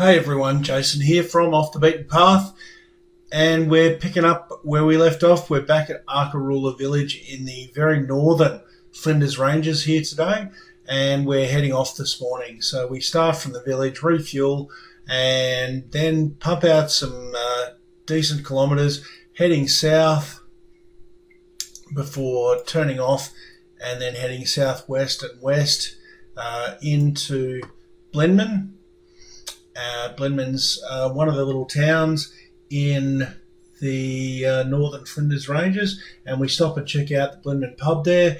Hey everyone, Jason here from Off the Beaten Path, and we're picking up where we left off. We're back at Arkaroola village in the very northern Flinders Ranges here today, and we're heading off this morning. So we start from the village, refuel, and then pump out some decent kilometres, heading south before turning off, and then heading southwest and west into Blinman. Blinman's one of the little towns in the northern Flinders Ranges, and we stop and check out the Blinman pub there,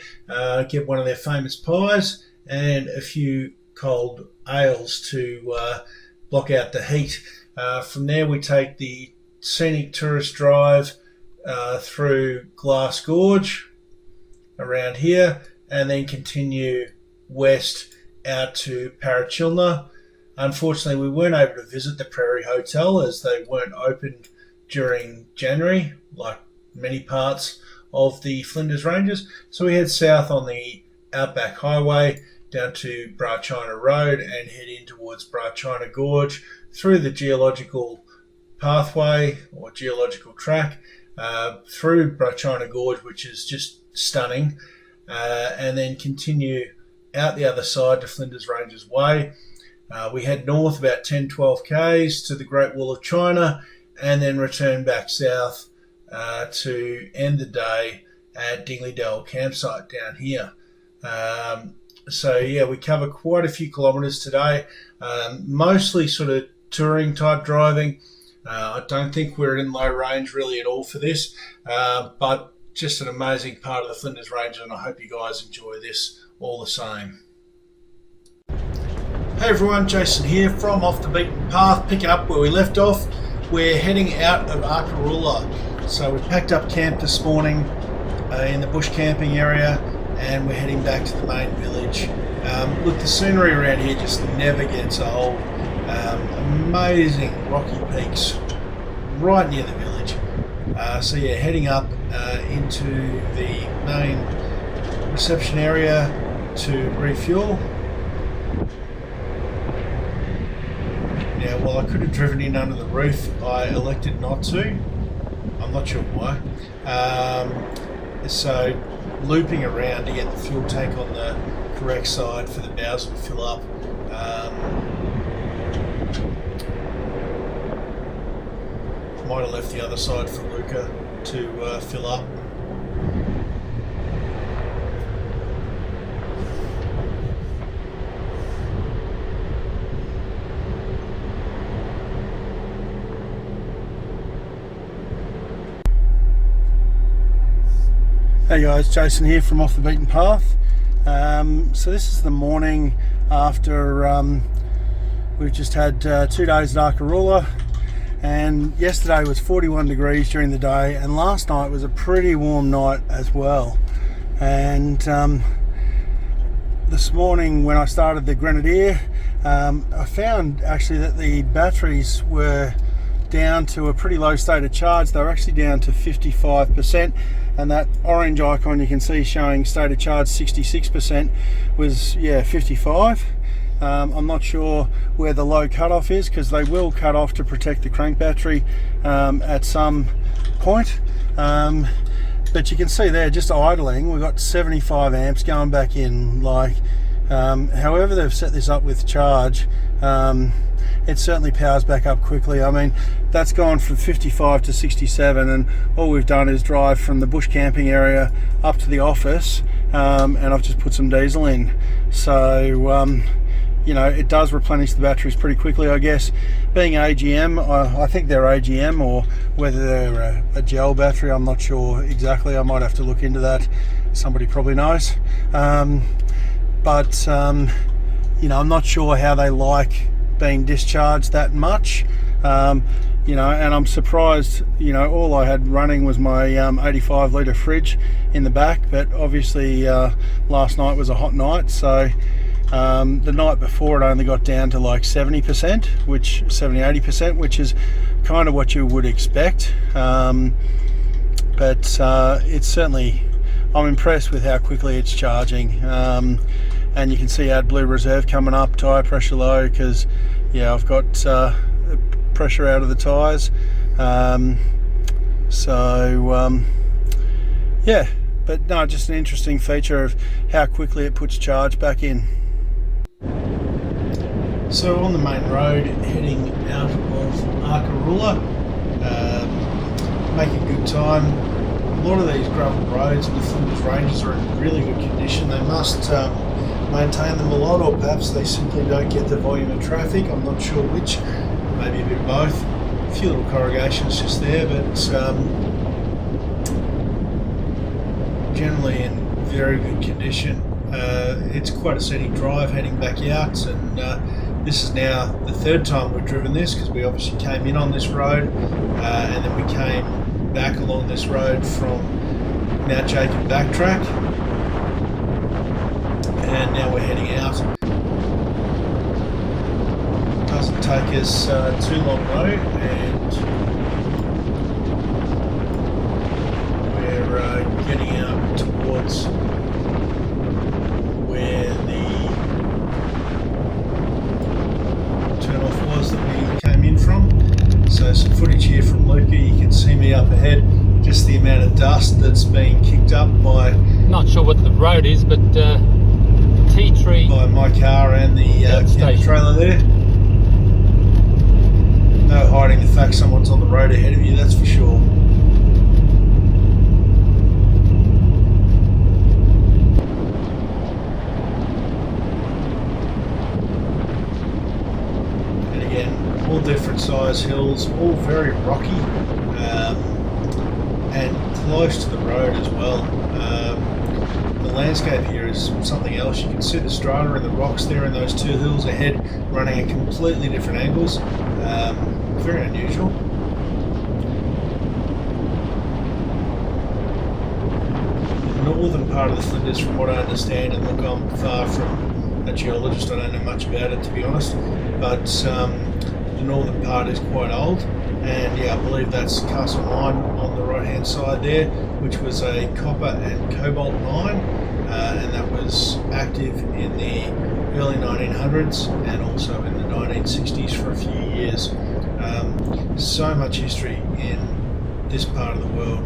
get one of their famous pies and a few cold ales to block out the heat. From there we take the scenic tourist drive through Glass Gorge around here, and then continue west out to Parachilna. Unfortunately, we weren't able to visit the Prairie Hotel as they weren't opened during January, like many parts of the Flinders Ranges. So we head south on the Outback Highway down to Brachina Road and head in towards Brachina Gorge through the geological pathway or geological track through Brachina Gorge, which is just stunning, and then continue out the other side to Flinders Ranges Way. We head north about 10-12 k's to the Great Wall of China, and then return back south to end the day at Dingley Dell Campsite down here. So yeah, we cover quite a few kilometres today, mostly sort of touring type driving. I don't think we're in low range really at all for this, but just an amazing part of the Flinders Range, and I hope you guys enjoy this all the same. Hey everyone, Jason here from Off the Beaten Path, picking up where we left off. We're heading out of Arkaroola. So we packed up camp this morning in the bush camping area, and we're heading back to the main village. Look, the scenery around here just never gets old. Amazing rocky peaks right near the village. So yeah, heading up into the main reception area to refuel. Now, while I could have driven in under the roof, I elected not to. I'm not sure why. So looping around to get the fuel tank on the correct side for the Bowser to fill up. Might have left the other side for Luca to fill up. Hey guys, Jason here from Off the Beaten Path. So this is the morning after we've just had 2 days at Arkaroola, and yesterday was 41 degrees during the day, and last night was a pretty warm night as well. And this morning when I started the Grenadier, I found actually that the batteries were down to a pretty low state of charge. They were actually down to 55%, and that orange icon you can see showing state of charge 66% was 55. I'm not sure where the low cutoff is, because they will cut off to protect the crank battery at some point, but you can see there, just idling, we've got 75 amps going back in. Like however they've set this up with charge, it certainly powers back up quickly. I mean, that's gone from 55 to 67, and all we've done is drive from the bush camping area up to the office, and I've just put some diesel in. So you know, it does replenish the batteries pretty quickly, I guess. Being AGM, I think they're AGM, or whether they're a gel battery, I'm not sure exactly. I might have to look into that. Somebody probably knows. But you know, I'm not sure how they like being discharged that much. You know, and I'm surprised, you know, all I had running was my 85 litre fridge in the back, but obviously last night was a hot night, so the night before it only got down to like 70%, which 70-80%, which is kind of what you would expect. But it's certainly, I'm impressed with how quickly it's charging. and you can see AdBlue Reserve coming up, tyre pressure low, because yeah, I've got pressure out of the tyres. Yeah, but no, just an interesting feature of how quickly it puts charge back in. So on the main road, heading out of Arkaroola, making good time. A lot of these gravel roads in the Flinders Ranges are in really good condition. They must maintain them a lot, or perhaps they simply don't get the volume of traffic. I'm not sure which, maybe a bit of both. A few little corrugations just there, but generally in very good condition. It's quite a scenic drive heading back out, and this is now the third time we've driven this, because we obviously came in on this road and then we came back along this road from Mount Jacob backtrack, and now we're heading out. Doesn't take us too long though, and we're getting out towards where the turn-off was that we came in from. So some footage here from Luca. You can see me up ahead, just the amount of dust that's being kicked up by... Not sure what the road is, but tea tree... by my car and the camper trailer there. No hiding the fact someone's on the road ahead of you, that's for sure. And again, all different size hills, all very rocky, and close to the road as well. The landscape here is something else. You can see the strata and the rocks there, and those two hills ahead running at completely different angles. Very unusual. The northern part of the Flinders, from what I understand, and look, I'm far from a geologist, I don't know much about it to be honest, but the northern part is quite old, and yeah, I believe that's Castle Mine on the right hand side there, which was a copper and cobalt mine, and that was active in the early 1900s and also in the 1960s for a few years. So much history in this part of the world.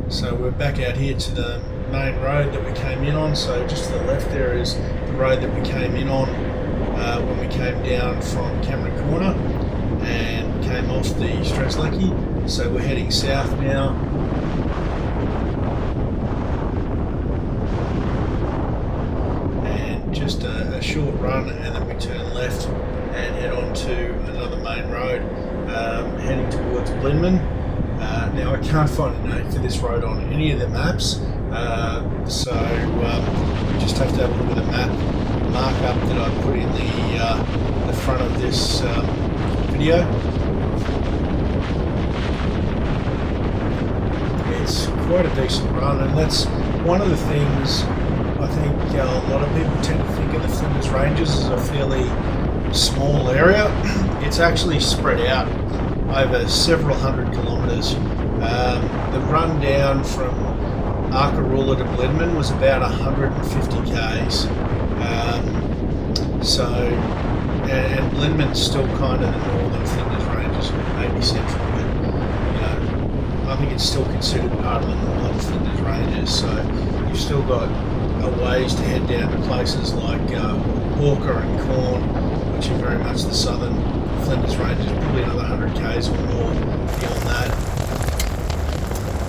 So we're back out here to the main road that we came in on. So just to the left there is the road that we came in on when we came down from Cameron Corner and came off the Strzelecki. So we're heading south now. And just a short run, and then we turn left and head on to another main road, heading towards Blinman. Now I can't find a note for this road on any of the maps, so we just have to have a look at the map markup that I put in the front of this video. It's quite a decent run, and that's one of the things I think a lot of people tend to think of the Flinders Ranges as a fairly small area. It's actually spread out over several hundred kilometres. The run down from Arkaroola to Blinman was about 150 k's. And Blinman's still kind of the northern Flinders Ranges, maybe central, but you know, I think it's still considered part of the northern Flinders Ranges. So you've still got a ways to head down to places like Orca and Corn, which are very much the southern Flinders Ranges, probably another 100 k's or more beyond that.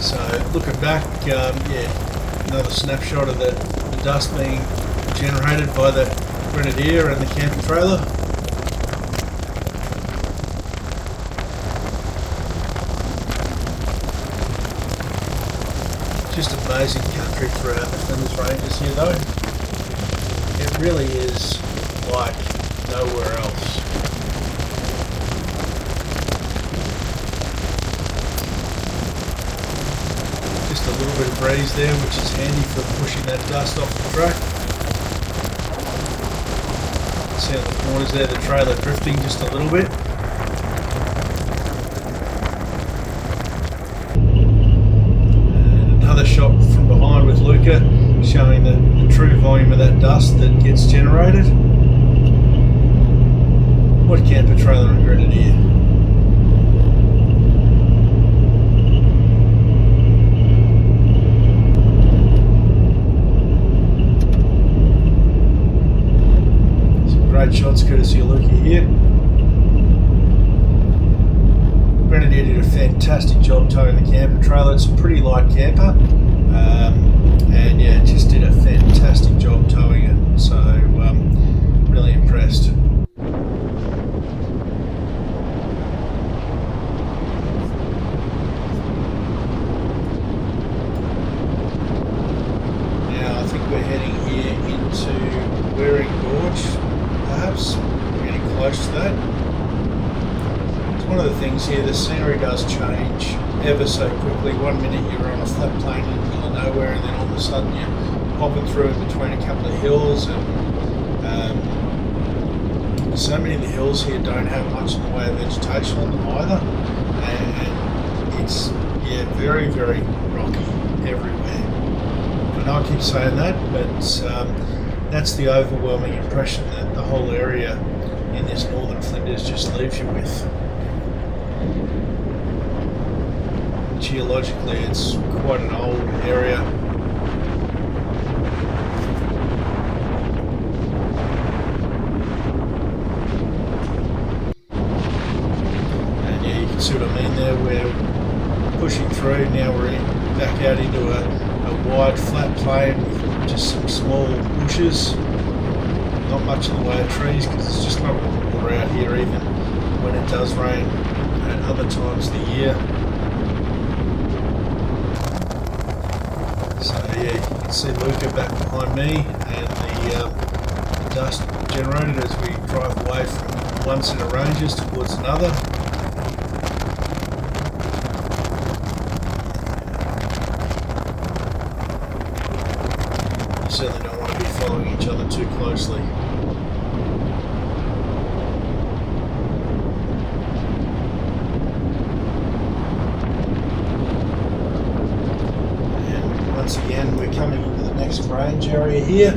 So looking back, yeah, another snapshot of the dust being generated by the Grenadier and the camper trailer. Just amazing country throughout the Flinders Ranges here though. It really is like nowhere else. Just a little bit of breeze there, which is handy for pushing that dust off the track. See on the corners there, the trailer drifting just a little bit. And another shot from behind with Luca, showing the volume of that dust that gets generated. What camper trailer and grenadier? Some great shots courtesy of Lucky here. Grenadier did a fantastic job towing the camper trailer. It's a pretty light camper, and yeah, just did a fantastic job towing it. So really impressed. Now I think we're heading here into Prairie Gorge, perhaps. We're getting close to that. One of the things here, the scenery does change ever so quickly. 1 minute you're on a flat plain in the middle of nowhere, and then all of a sudden you're hopping through in between a couple of hills, and so many of the hills here don't have much in the way of vegetation on them either, and it's very, very rocky everywhere. I know I keep saying that, but that's the overwhelming impression that the whole area in this northern Flinders just leaves you with. Geologically, it's quite an old area. And yeah, you can see what I mean there. We're pushing through. Now we're back out into a wide flat plain with just some small bushes. Not much in the way of trees because it's just not water out here even when it does rain at other times of the year. So yeah, you can see Luca back behind me, and the dust generated as we drive away from one set of ranges towards another. You certainly don't want to be following each other too closely. Once again, we're coming into the next range area here.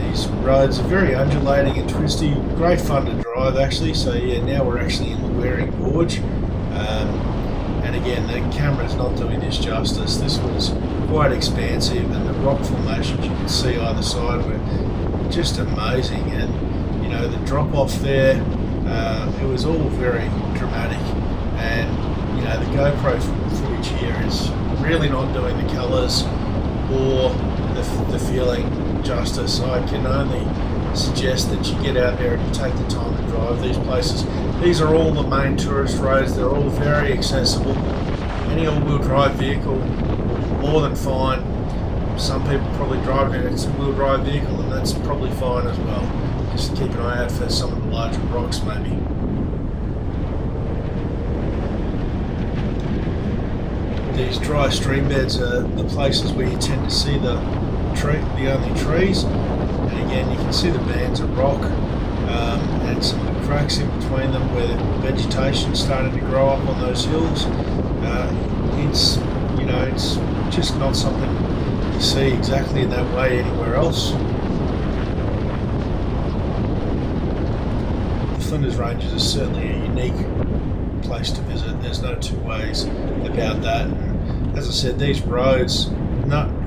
These roads are very undulating and twisty, great fun to drive actually. So yeah, now we're actually in the Prairie Gorge, and again the camera's not doing this justice. This was quite expansive, and the rock formations you can see either side were just amazing, and you know the drop off there, it was all very dramatic, and you know the GoPro footage here is really not doing the colours or the feeling justice. I can only suggest that you get out there and take the time to drive these places. These are all the main tourist roads. They're all very accessible. Any all-wheel drive vehicle will be more than fine. Some people probably drive an all-wheel drive vehicle, and that's probably fine as well. Just keep an eye out for some of the larger rocks maybe. These dry stream beds are the places where you tend to see the only trees, and again you can see the bands of rock and some of the cracks in between them where the vegetation started to grow up on those hills. It's just not something you see exactly in that way anywhere else. The Flinders Ranges is certainly a unique place to visit. There's no two ways about that. And as I said, these roads,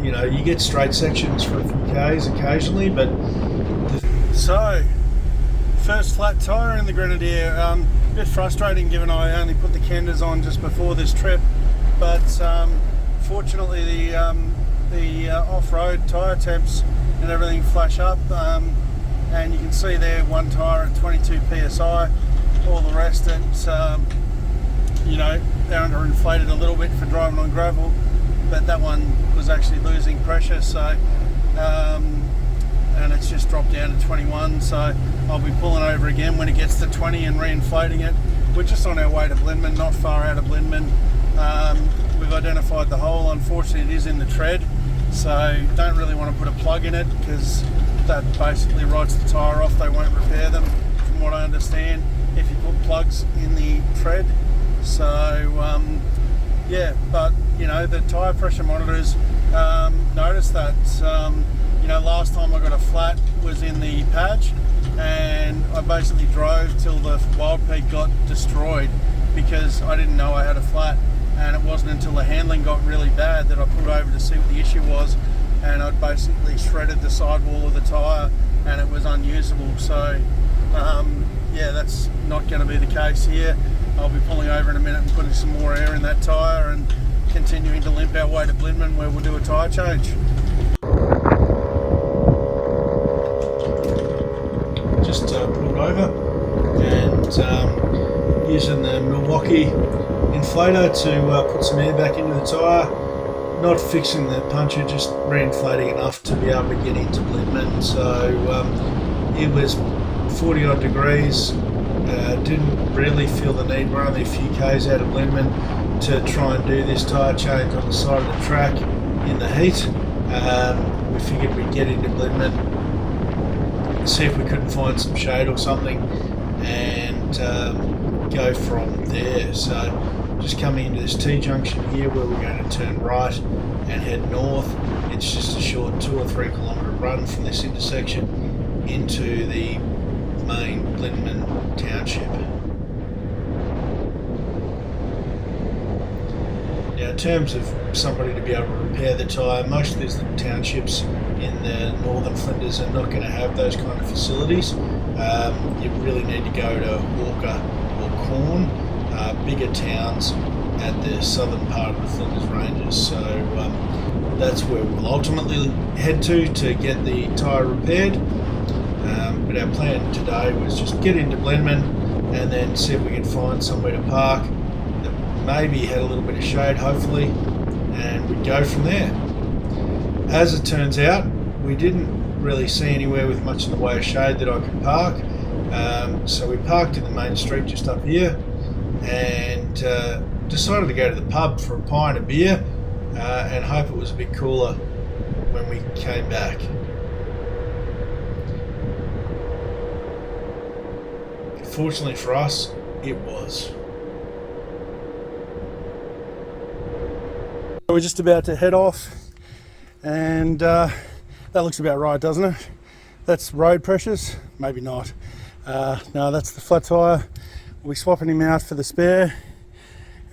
you get straight sections for a few Ks occasionally, but so first flat tyre in the Grenadier. A bit frustrating given I only put the kenders on just before this trip, but fortunately the off-road tyre temps and everything flash up, and you can see there one tyre at 22 psi. All the rest at they're underinflated a little bit for driving on gravel, but that one was actually losing pressure, so and it's just dropped down to 21, so I'll be pulling over again when it gets to 20 and reinflating it. We're just on our way to Blinman, not far out of Blinman. We've identified the hole. Unfortunately it is in the tread, so don't really want to put a plug in it because that basically writes the tyre off. They won't repair them from what I understand if you put plugs in the tread. So yeah, but the tyre pressure monitors noticed that last time I got a flat was in the patch, and I basically drove till the wild peak got destroyed because I didn't know I had a flat, and it wasn't until the handling got really bad that I pulled over to see what the issue was, and I'd basically shredded the sidewall of the tyre and it was unusable. So yeah, that's not going to be the case here. I'll be pulling over in a minute and putting some more air in that tyre and continuing to limp our way to Blinman, where we'll do a tyre change. Just pulled over and using the Milwaukee inflator to put some air back into the tyre. Not fixing the puncture, just re-inflating enough to be able to get into Blinman. So it was 40 odd degrees. Didn't really feel the need. We're only a few k's out of Blinman to try and do this tyre change on the side of the track in the heat. We figured we'd get into Blinman, see if we couldn't find some shade or something, and go from there. So just coming into this T-junction here where we're going to turn right and head north. It's just a short 2 or 3 kilometre run from this intersection into the main Blinman township. Now, in terms of somebody to be able to repair the tyre, most of these little townships in the northern Flinders are not going to have those kind of facilities. You really need to go to Hawker or Corn, bigger towns at the southern part of the Flinders Ranges. So that's where we'll ultimately head to get the tyre repaired. But our plan today was just get into Blinman and then see if we can find somewhere to park that maybe had a little bit of shade, hopefully, and we'd go from there. As it turns out, we didn't really see anywhere with much in the way of shade that I could park, so we parked in the main street just up here and decided to go to the pub for a pint of beer and hope it was a bit cooler when we came back. Fortunately for us, it was. We're just about to head off, and that looks about right, doesn't it? That's road pressures? Maybe not. No, that's the flat tyre. We'll be swapping him out for the spare,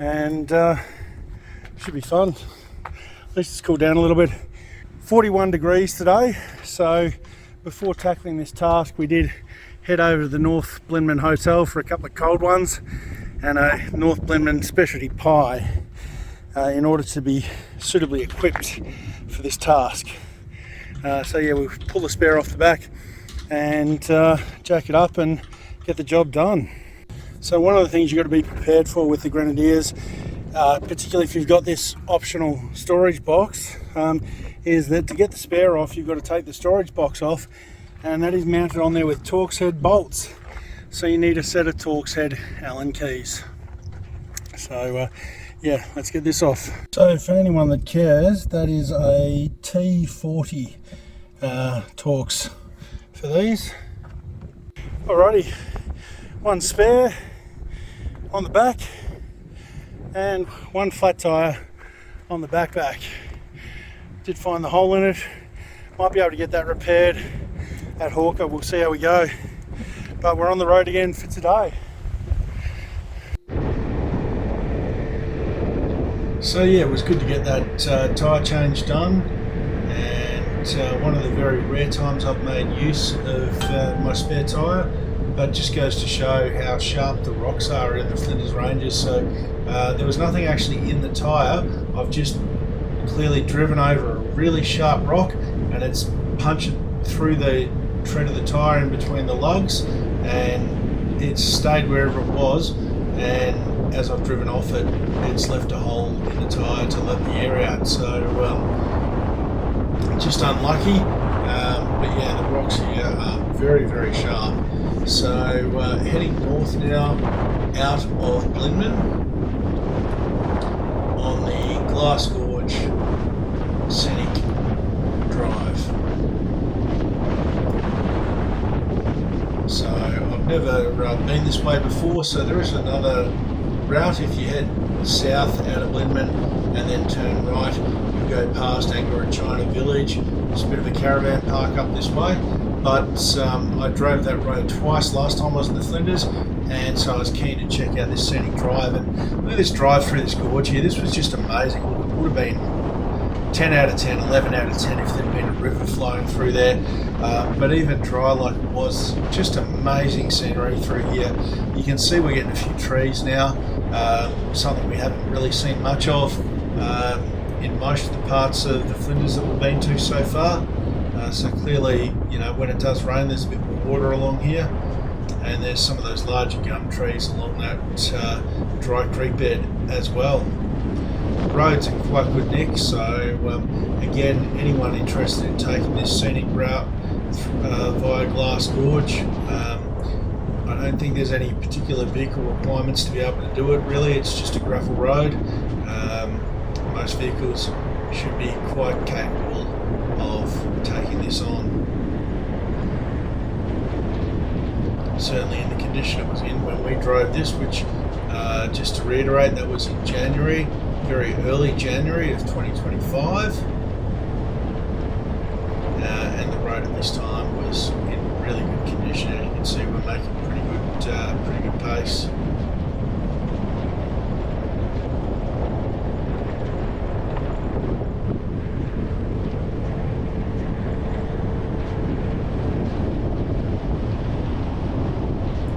and should be fun. At least it's cooled down a little bit. 41 degrees today, so before tackling this task we did head over to the North Blinman Hotel for a couple of cold ones and a North Blinman specialty pie in order to be suitably equipped for this task. So yeah, we'll pull the spare off the back and jack it up and get the job done. So one of the things you've got to be prepared for with the grenadiers, particularly if you've got this optional storage box, is that to get the spare off you've got to take the storage box off, and that is mounted on there with Torx head bolts. So you need a set of Torx head Allen keys. So yeah, let's get this off. So for anyone that cares, that is a T40 Torx for these. Alrighty, one spare on the back and one flat tyre on the backpack. Did find the hole in it. Might be able to get that repaired at Hawker. We'll see how we go, but we're on the road again for today. So yeah, it was good to get that tyre change done, and one of the very rare times I've made use of my spare tyre, but just goes to show how sharp the rocks are in the Flinders Ranges. So there was nothing actually in the tyre. I've just clearly driven over a really sharp rock and it's punched through the tread of the tyre in between the lugs, and it's stayed wherever it was, and as I've driven off it, it's left a hole in the tyre to let the air out. So just unlucky, but yeah, the rocks here are very, very sharp. So heading north now out of Blinman on the Glass Gorge Scenic Drive. So I've never been this way before, so there is another route. If you head south out of Blinman and then turn right, do go past Brachina Village. There's a bit of a caravan park up this way, but I drove that road twice last time I was in the Flinders, and so I was keen to check out this scenic drive. And look at this drive through this gorge here. This was just amazing. It would have been 10 out of 10, 11 out of 10 if there'd been a river flowing through there. But even dry like it was, just amazing scenery through here. You can see we're getting a few trees now, something we haven't really seen much of in most of the parts of the Flinders that we've been to so far. So clearly, you know, when it does rain, there's a bit more water along here, and there's some of those larger gum trees along that dry creek bed as well. The road's in quite good nick, so again, anyone interested in taking this scenic route via Glass Gorge, I don't think there's any particular vehicle requirements to be able to do it really. It's just a gravel road. Most vehicles should be quite capable of taking this on. Certainly in the condition it was in when we drove this, which just to reiterate, that was in January, very early January of 2025, and the road at this time was in really good condition. As you can see, we're making pretty good pace.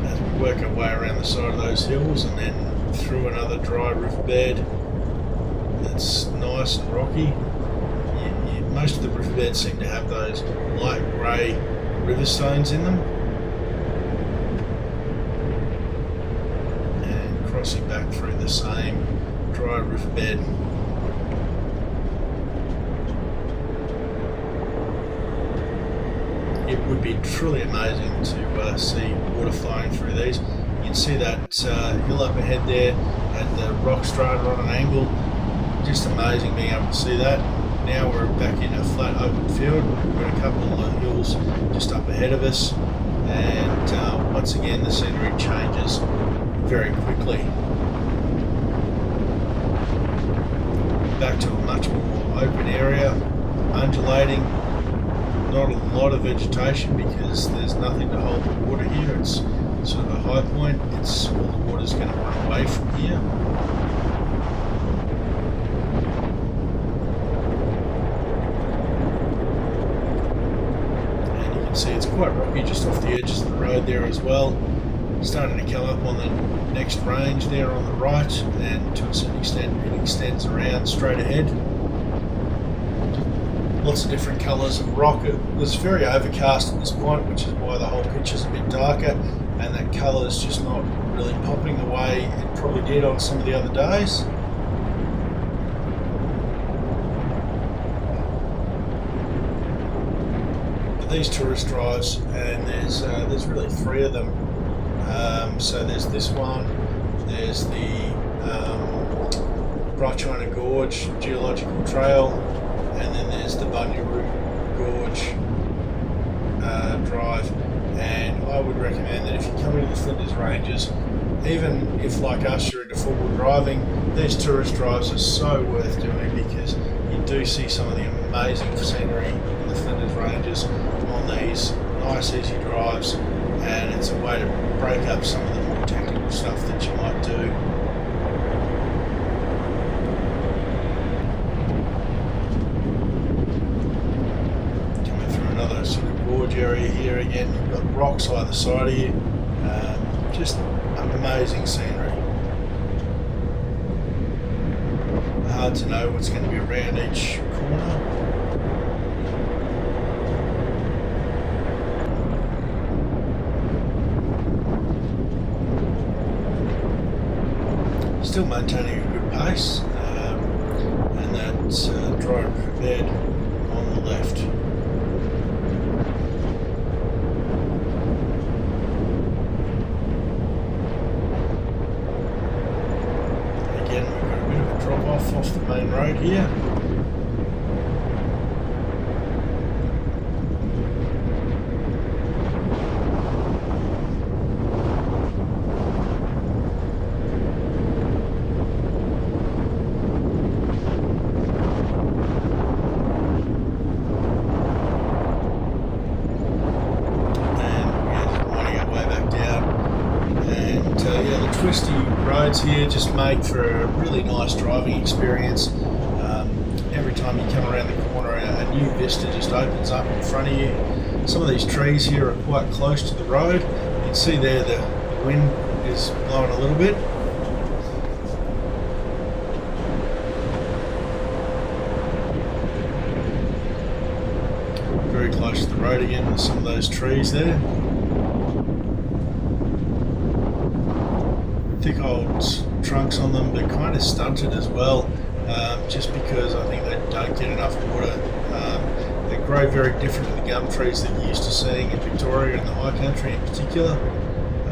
As we work our way around the side of those hills and then through another dry riverbed that's nice and rocky. Most of the riverbeds seem to have those light grey river stones in them. And crossing back through the same dry riverbed. It would be truly amazing to see water flowing through these. You can see that hill up ahead there and the rock strata on an angle. Just amazing being able to see that. Now we're back in a flat open field. We've got a couple of hills just up ahead of us, and once again the scenery changes very quickly. Back to a much more open area, undulating, not a lot of vegetation because there's nothing to hold the water here. It's sort of a high point. All the water's going to run away from here. See, it's quite rocky just off the edges of the road there as well. Starting to come up on the next range there on the right, and to a certain extent it extends around straight ahead. Lots of different colours of rock. It was very overcast at this point, which is why the whole picture's a bit darker, and that colour's just not really popping the way it probably did on some of the other days. These tourist drives, and there's really three of them. So there's this one, there's the Brachina Gorge Geological Trail, and then there's the Dingley Gorge Drive. And I would recommend that if you come into the Flinders Ranges, even if like us you're into four-wheel driving, these tourist drives are so worth doing because you do see some of the amazing scenery in the Flinders Ranges on these nice easy drives, and it's a way to break up some of the more technical stuff that you might do. Coming through another sort of gorge area here again, you've got rocks either side of you, just amazing scenery. Hard to know what's going to be around each corner. Still maintaining a good pace, and that's dry bed on the left. Again, we've got a bit of a drop off the main road here. here just make for a really nice driving experience. Every time you come around the corner, a new vista just opens up in front of you. Some of these trees here are quite close to the road. You can see there the wind is blowing a little bit. Very close to the road again with some of those trees there. Thick old trunks on them, but kind of stunted as well, just because I think they don't get enough water. They grow very different to the gum trees that you're used to seeing in Victoria and the high country in particular.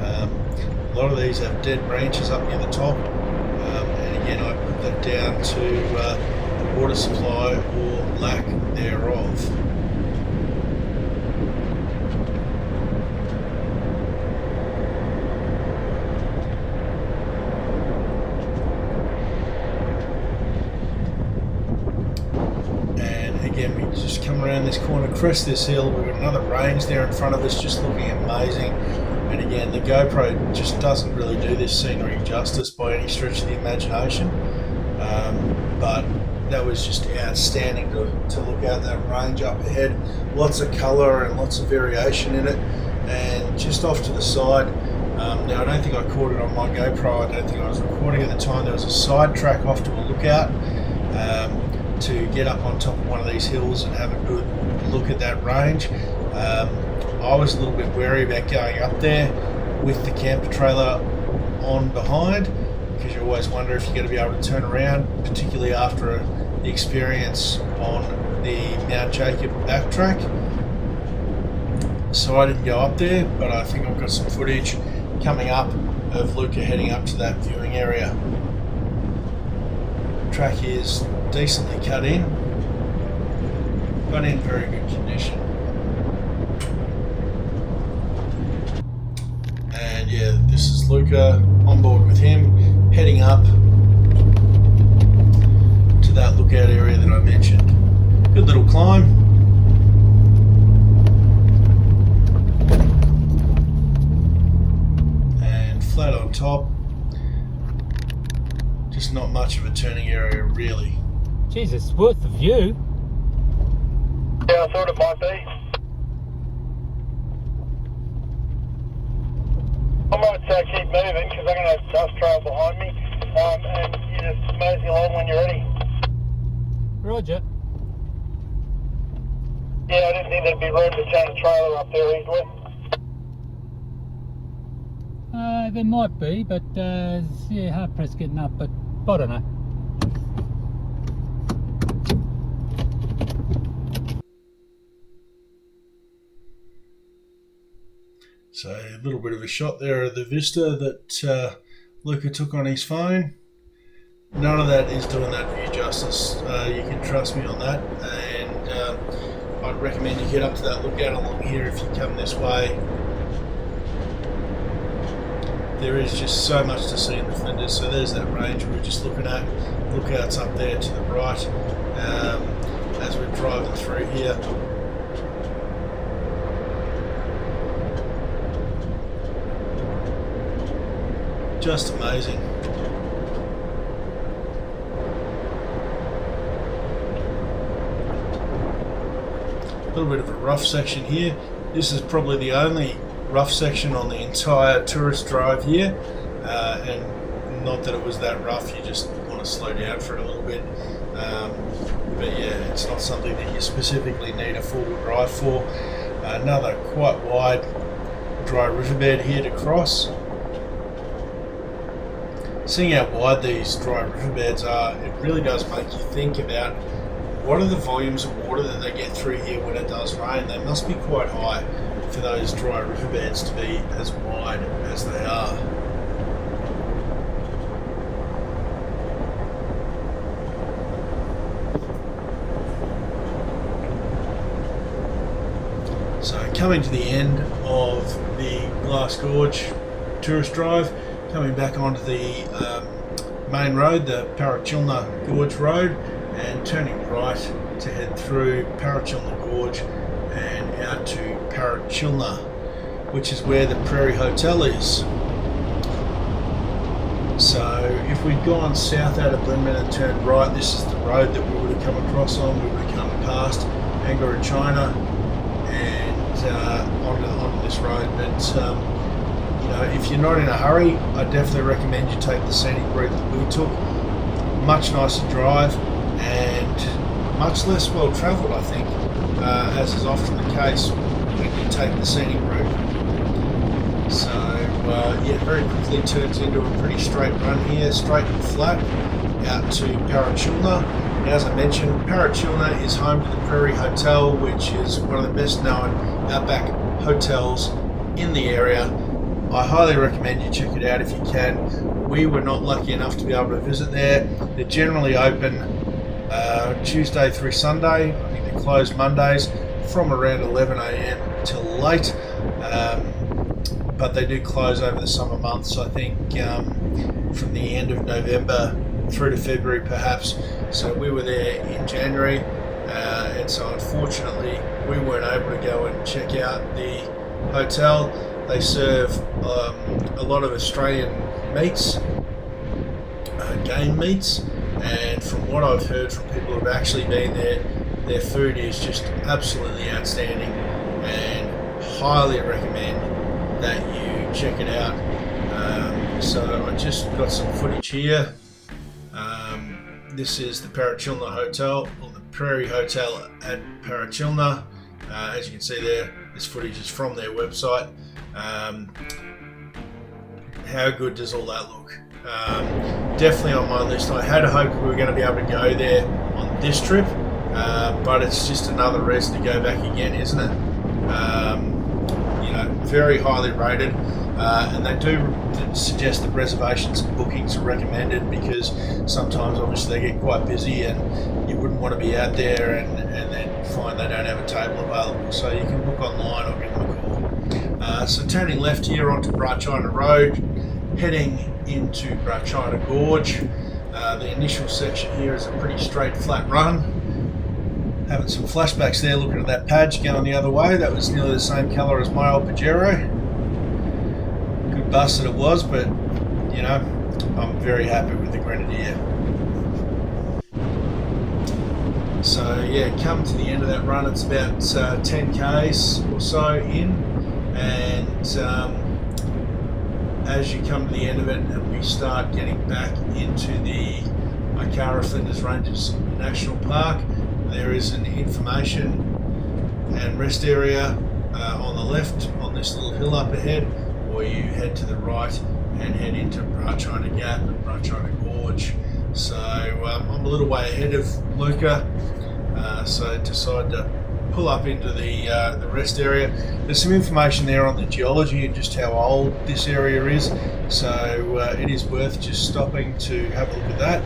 A lot of these have dead branches up near the top, and again I put that down to the water supply or lack thereof. Again, we just come around this corner, crest this hill, we've got another range there in front of us just looking amazing. And again, the GoPro just doesn't really do this scenery justice by any stretch of the imagination, but that was just outstanding to look at that range up ahead. Lots of colour and lots of variation in it. And just off to the side, now I don't think I caught it on my GoPro, I don't think I was recording at the time, there was a side track off to a lookout to get up on top of one of these hills and have a good look at that range. I was a little bit wary about going up there with the camper trailer on behind, because you always wonder if you're going to be able to turn around, particularly after the experience on the Mount Jacob backtrack. So I didn't go up there, but I think I've got some footage coming up of Luca heading up to that viewing area. The track is decently cut in, but in very good condition. And yeah, this is Luca on board with him, heading up to that lookout area that I mentioned. Good little climb. And flat on top. Just not much of a turning area really. Jesus, it's worth the view. Yeah, I thought it might be. I might keep moving because I'm going to have dust trail behind me, and you just mosey along when you're ready. Roger. Yeah, I didn't think there'd be room to turn a trailer up there easily. There might be, but yeah, hard pressed getting up, but I don't know. So a little bit of a shot there of the vista that Luca took on his phone. None of that is doing that view justice. You can trust me on that, and I'd recommend you get up to that lookout along here if you come this way. There is just so much to see in the Flinders. So there's that range we were just looking at. Lookouts up there to the right as we're driving through here. Just amazing. A little bit of a rough section here. This is probably the only rough section on the entire tourist drive here, and not that it was that rough, you just want to slow down for it a little bit, but yeah, it's not something that you specifically need a four-wheel drive for. Another quite wide dry riverbed here to cross. Seeing how wide these dry riverbeds are, it really does make you think about what are the volumes of water that they get through here when it does rain. They must be quite high for those dry riverbeds to be as wide as they are. So coming to the end of the Glass Gorge tourist drive, coming back onto the main road, the Parachilna Gorge Road, and turning right to head through Parachilna Gorge and out to Parachilna, which is where the Prairie Hotel is. So if we'd gone south out of Blinman and turned right, this is the road that we would have come across on. We would have come past Parachilna and onto this road. But you know, if you're not in a hurry, I definitely recommend you take the scenic route that we took. Much nicer drive and much less well travelled, I think, as is often the case when you take the scenic route. So yeah, very quickly turns into a pretty straight run here, straight and flat out to Parachilna. And as I mentioned, Parachilna is home to the Prairie Hotel, which is one of the best known outback hotels in the area. I highly recommend you check it out if you can. We were not lucky enough to be able to visit there. They're generally open Tuesday through Sunday. I think they close Mondays from around 11 a.m. till late. But they do close over the summer months, I think from the end of November through to February perhaps. So we were there in January, and so unfortunately we weren't able to go and check out the hotel. They serve a lot of Australian meats, game meats, and from what I've heard from people who have actually been there, their food is just absolutely outstanding, and highly recommend that you check it out. So I just got some footage here. This is the Parachilna Hotel, or the Prairie Hotel at Parachilna. As you can see there, this footage is from their website. How good does all that look? Definitely on my list. I had hoped we were going to be able to go there on this trip, but it's just another reason to go back again, isn't it? You know, very highly rated, and they do suggest that reservations and bookings are recommended because sometimes obviously they get quite busy and you wouldn't want to be out there and then find they don't have a table available. So you can book online or give them a call. So turning left here onto Brachina Road, heading into Brachina Gorge. The initial section here is a pretty straight flat run. Having some flashbacks there looking at that Padge going the other way. That was nearly the same colour as my old Pajero. Good bus that it was, but you know, I'm very happy with the Grenadier. So yeah, come to the end of that run, it's about 10 k's or so in, and as you come to the end of it and we start getting back into the Flinders Ranges National Park, there is an information and rest area on the left on this little hill up ahead, or you head to the right and head into Brachina Gap and Brachina Gorge. So I'm a little way ahead of Luca, so I decided to pull up into the rest area. There's some information there on the geology and just how old this area is, so it is worth just stopping to have a look at that.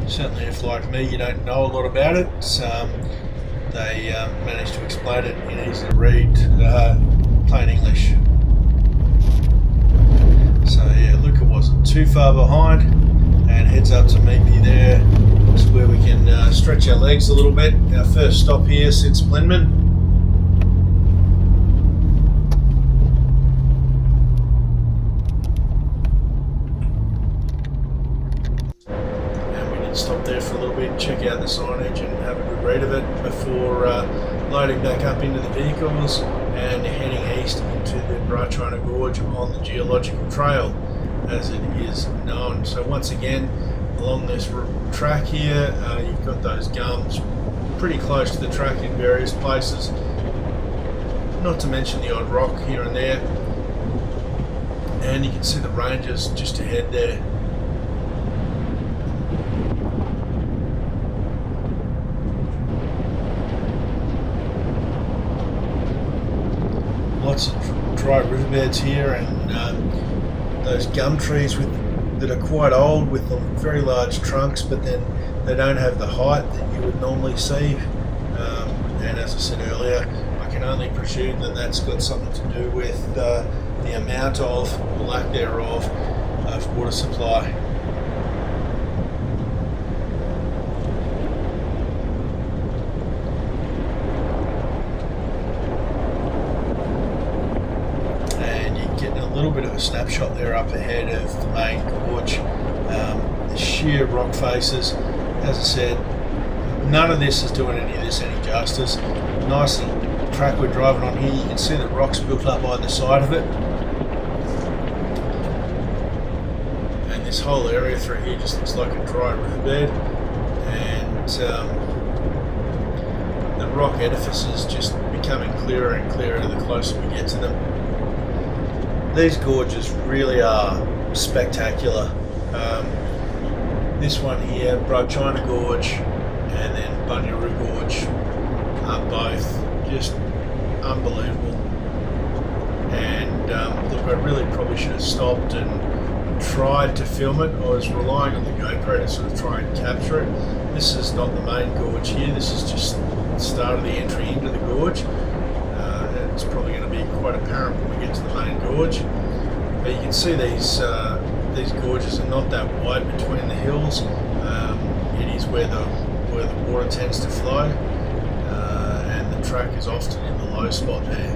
Certainly if, like me, you don't know a lot about it, they managed to explain it in easy to read, plain English. So yeah, Luca wasn't too far behind and heads up to meet me there. It's where we can stretch our legs a little bit. Our first stop here since Blinman. Stop there for a little bit, check out the signage and have a good read of it before loading back up into the vehicles and heading east into the Brachina Gorge on the geological trail, as it is known. So once again, along this track here, you've got those gums pretty close to the track in various places, not to mention the odd rock here and there, and you can see the ranges just ahead there. Lots of dry riverbeds here, and those gum trees that are quite old with the very large trunks, but then they don't have the height that you would normally see. And as I said earlier, I can only presume that that's got something to do with the amount of, or lack thereof, of water supply. snapshot there up ahead of the main gorge. The sheer rock faces, as I said, none of this is doing any of this any justice. Nice track we're driving on here. You can see the rocks built up either side of it. And this whole area through here just looks like a dry riverbed. And the rock edifices just becoming clearer and clearer the closer we get to them. These gorges really are spectacular. This one here, Brachina Gorge, and then Dingley Gorge, are both just unbelievable. And look, I really probably should have stopped and tried to film it. I was relying on the GoPro to sort of try and capture it. This is not the main gorge here. This is just the start of the entry into the gorge. It's probably going to be quite apparent when we get to the main gorge. But you can see these gorges are not that wide between the hills. It is where the water tends to flow, and the track is often in the low spot there,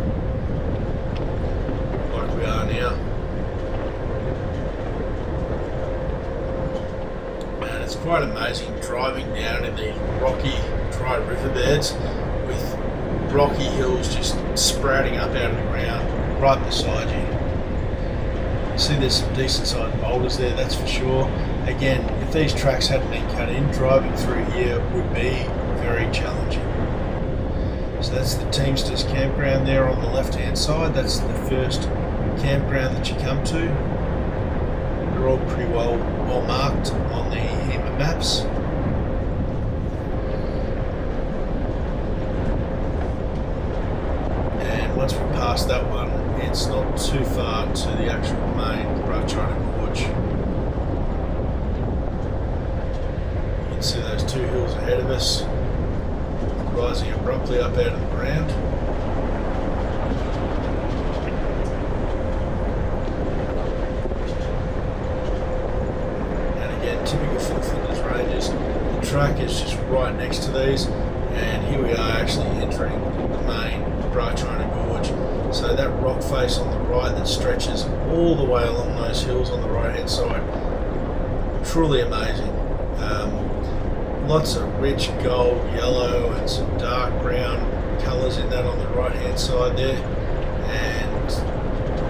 like we are now. And it's quite amazing driving down in these rocky, dry riverbeds with rocky hills just sprouting up out of the ground right beside you. You see there's some decent sized boulders there, that's for sure. Again, if these tracks hadn't been cut in, driving through here would be very challenging. So that's the Teamsters campground there on the left hand side. That's the first campground that you come to. They're all pretty well marked on the HEMA maps. Once we pass that one, it's not too far to the actual main Brachina Gorge. You can see those two hills ahead of us, rising abruptly up out of the ground. And again, typical for the Flinders Ranges, the track is just right next to these, and here we are actually entering the main Brachina Gorge. So that rock face on the right that stretches all the way along those hills on the right hand side, truly amazing. Lots of rich gold, yellow and some dark brown colours in that on the right hand side there, and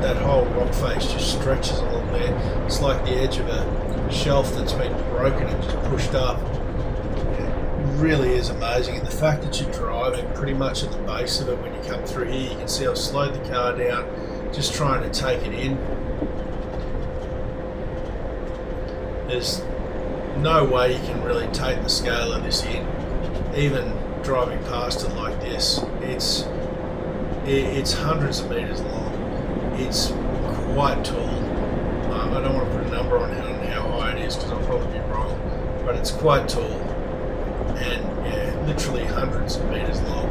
that whole rock face just stretches along there. It's like the edge of a shelf that's been broken and just pushed up. Really is amazing, and the fact that you're driving pretty much at the base of it when you come through here, you can see I've slowed the car down just trying to take it in. There's no way you can really take the scale of this in, even driving past it like this. It's hundreds of meters long. It's quite tall. I don't want to put a number on how high it is because I'll probably be wrong, but it's quite tall. And yeah, literally hundreds of meters long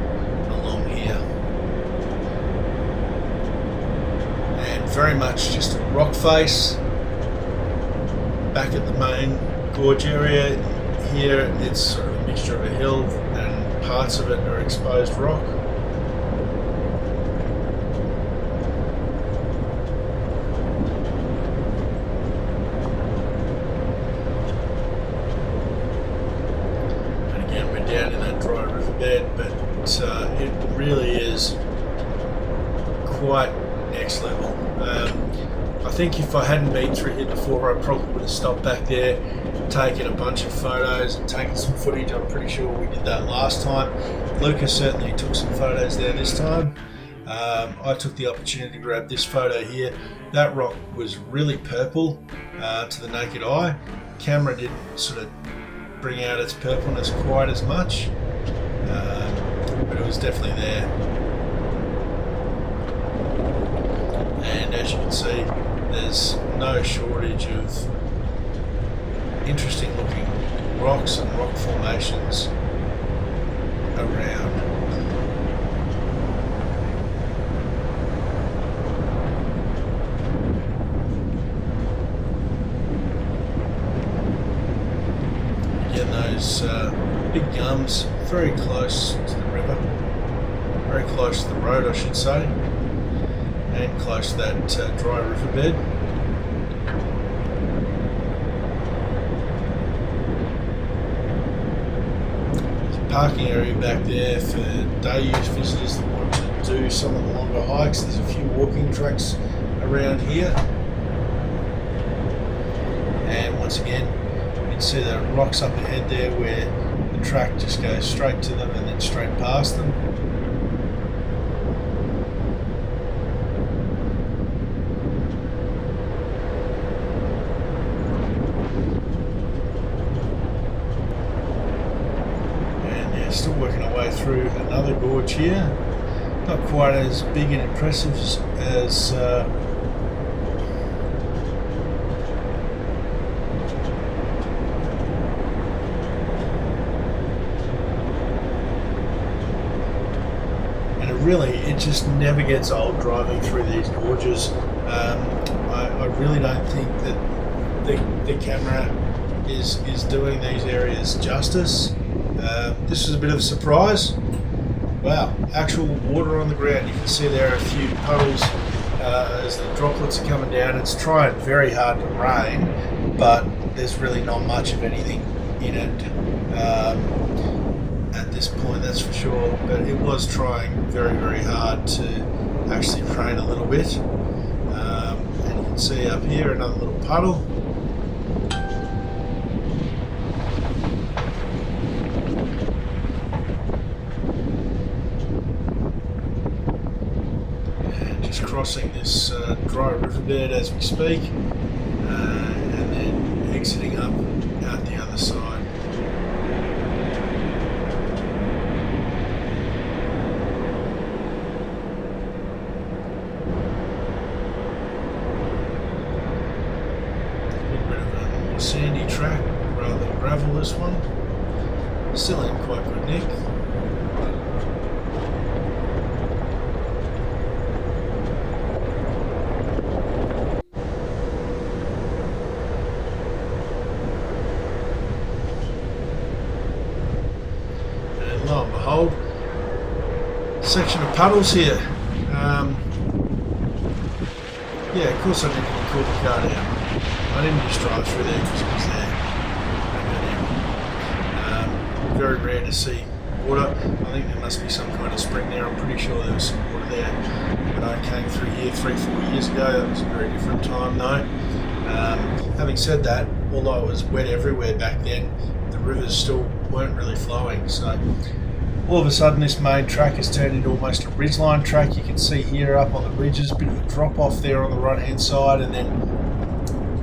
along here, and very much just a rock face. Back at the main gorge area here, it's sort of a mixture of a hill and parts of it are exposed rock. Down in that dry riverbed, but it really is quite next level. I think if I hadn't been through here before, I probably would have stopped back there, taken a bunch of photos and taken some footage. I'm pretty sure we did that last time. Lucas certainly took some photos there this time. I took the opportunity to grab this photo here. That rock was really purple to the naked eye. Camera didn't sort of bring out its purpleness quite as much, but it was definitely there. And as you can see, there's no shortage of interesting looking rocks and rock formations around. Those big gums very close to the river, very close to the road I should say, and close to that dry riverbed. parking area back there for day use visitors that want to do some of the longer hikes. There's a few walking tracks around here. And once again, you can see the rocks up ahead there where the track just goes straight to them and then straight past them. Still working our way through another gorge here. Not quite as big and impressive as and it just never gets old driving through these gorges. I really don't think that the camera is doing these areas justice. This was a bit of a surprise. Wow, actual water on the ground. You can see there are a few puddles as the droplets are coming down. It's trying very hard to rain, but there's really not much of anything in it at this point, that's for sure. But it was trying very, very hard to actually rain a little bit. And you can see up here another little puddle. Crossing this dry riverbed as we speak, and then exiting up out the other side. A little bit of a more sandy track rather than gravel, this one. Still in quite good nick. Lo and behold, section of puddles here. Yeah, of course I didn't call the car down. I didn't just drive through there because it was there. Very rare to see water. I think there must be some kind of spring there. I'm pretty sure there was some water there when I came through here 3-4 years ago. That was a very different time though. Having said that, although it was wet everywhere back then, the rivers still weren't really flowing, so all of a sudden this main track has turned into almost a ridgeline track. You can see here up on the ridges, a bit of a drop off there on the right hand side, and then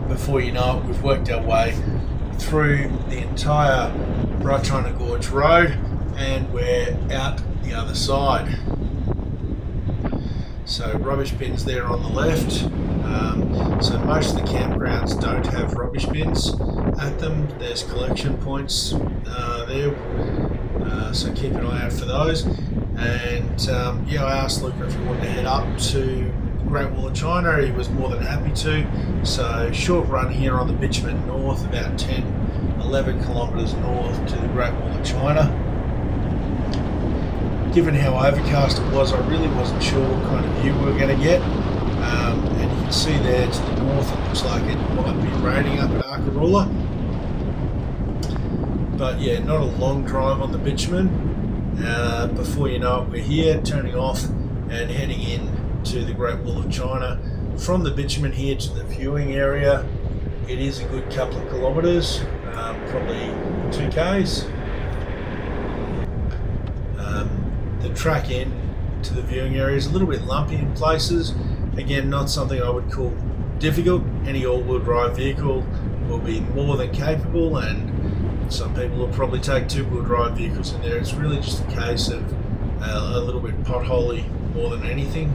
before you know it, we've worked our way through the entire Brachina Gorge Road and we're out the other side. So rubbish bins there on the left. So most of the campgrounds don't have rubbish bins at them. There's collection points there, so keep an eye out for those. And yeah, I asked Luca if he wanted to head up to the Great Wall of China. He was more than happy to. So short run here on the bitumen north, about 10-11 kilometres north to the Great Wall of China. Given how overcast it was, I really wasn't sure what kind of view we were going to get. And you can see there to the north, it looks like it might be raining up at Arkaroola. But yeah, not a long drive on the bitumen. Before you know it, we're here, turning off and heading in to the Great Wall of China. From the bitumen here to the viewing area, it is a good couple of kilometres, probably 2 k's. The track in to the viewing area is a little bit lumpy in places. Again, not something I would call difficult. Any all-wheel drive vehicle will be more than capable, and some people will probably take two-wheel drive vehicles in there. It's really just a case of a little bit potholy more than anything.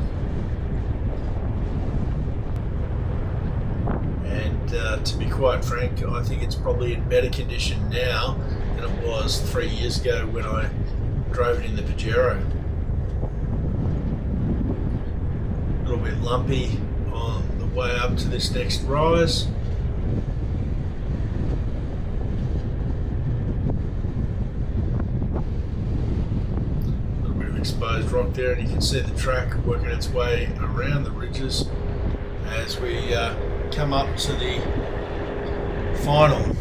And to be quite frank, I think it's probably in better condition now than it was 3 years ago when I drove it in the Pajero. A little bit lumpy on the way up to this next rise. A little bit of exposed rock there, and you can see the track working its way around the ridges as we come up to the final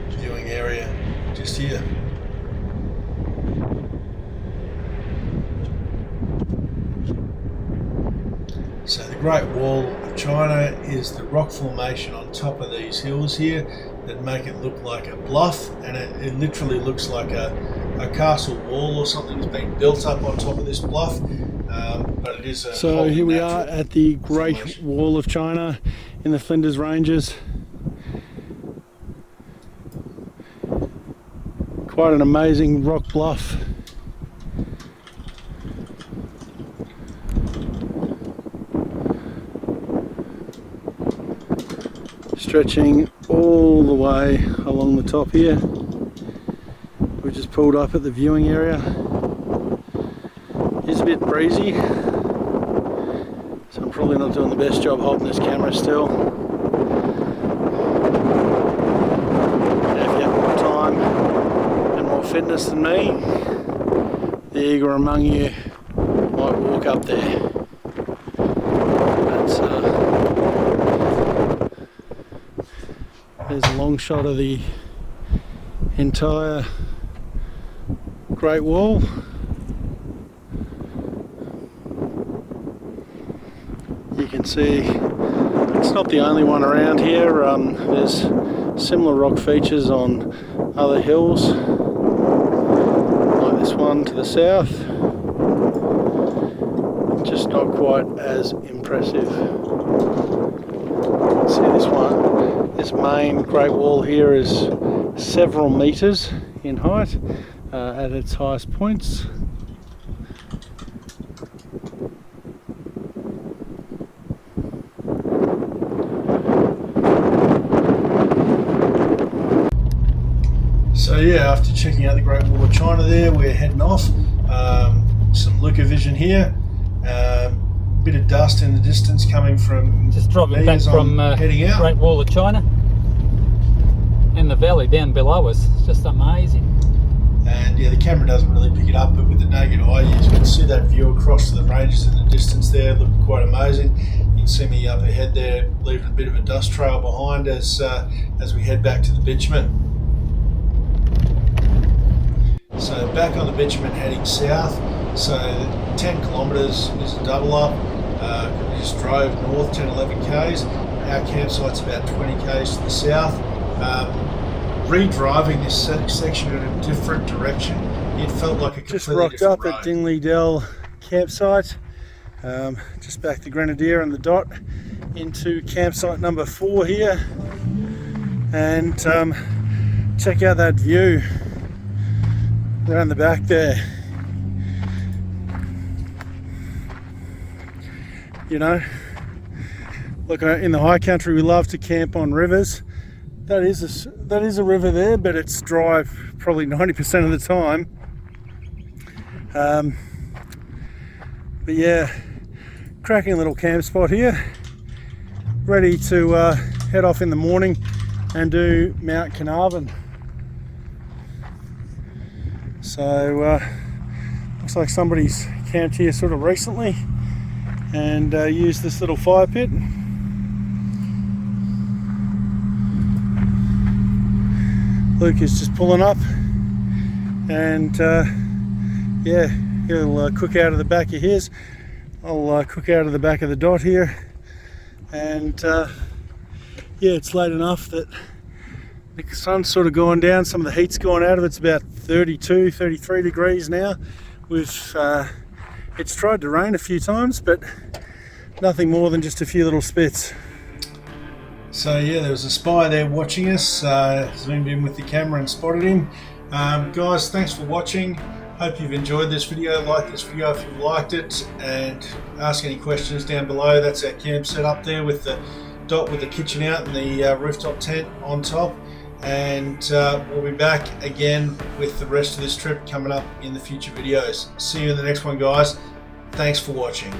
viewing area, which just here. So the Great Wall of China is the rock formation on top of these hills here that make it look like a bluff, and it literally looks like a castle wall or something has been built up on top of this bluff. But it is a so here we are at the Great formation. Wall of China in the Flinders Ranges. Quite an amazing rock bluff. Stretching all the way along the top here. We just pulled up at the viewing area. It's a bit breezy, so I'm probably not doing the best job holding this camera still. And if you have more time and more fitness than me, the eager among you might walk up there. There's a long shot of the entire Great Wall. You can see it's not the only one around here. There's similar rock features on other hills, like this one to the south, just not quite as impressive. You can see this one, this main Great Wall here is several meters in height at its highest points. So yeah, after checking out the Great Wall of China there, we're heading off. Some looker vision here. Bit of dust in the distance coming from Just driving me back as from I'm heading out. Great Wall of China, and the valley down below us. It's just amazing. And yeah, the camera doesn't really pick it up, but with the naked eye, you can see that view across to the ranges in the distance there. Looked quite amazing. You can see me up ahead there, leaving a bit of a dust trail behind as we head back to the bitumen. So back on the bitumen heading south. So 10 kilometres is a double up. We just drove north 10-11 k's. Our campsite's about 20 k's to the south. Re-driving this section in a different direction, it felt like a completely Just rocked different up road. at Dingley Dell Campsite. Just back the Grenadier and the Dot into campsite number 4 here, and check out that view around the back there. You know, look, in the high country we love to camp on rivers. That is a river there, but it's dry probably 90% of the time. But yeah, cracking little camp spot here, ready to head off in the morning and do Mount Carnarvon. So looks like somebody's camped here sort of recently and used this little fire pit. Luke is just pulling up, and yeah, he'll cook out of the back of his. I'll cook out of the back of the Dot here, and yeah, it's late enough that the sun's sort of going down, some of the heat's gone out of it. It's about 32, 33 degrees now. It's tried to rain a few times, but nothing more than just a few little spits. So yeah, there was a spy there watching us. Zoomed in with the camera and spotted him. Guys, thanks for watching. Hope you've enjoyed this video. Like this video if you liked it, and ask any questions down below. That's our camp set up there with the Dot with the kitchen out and the rooftop tent on top. And we'll be back again with the rest of this trip coming up in the future videos. See you in the next one, guys. Thanks for watching.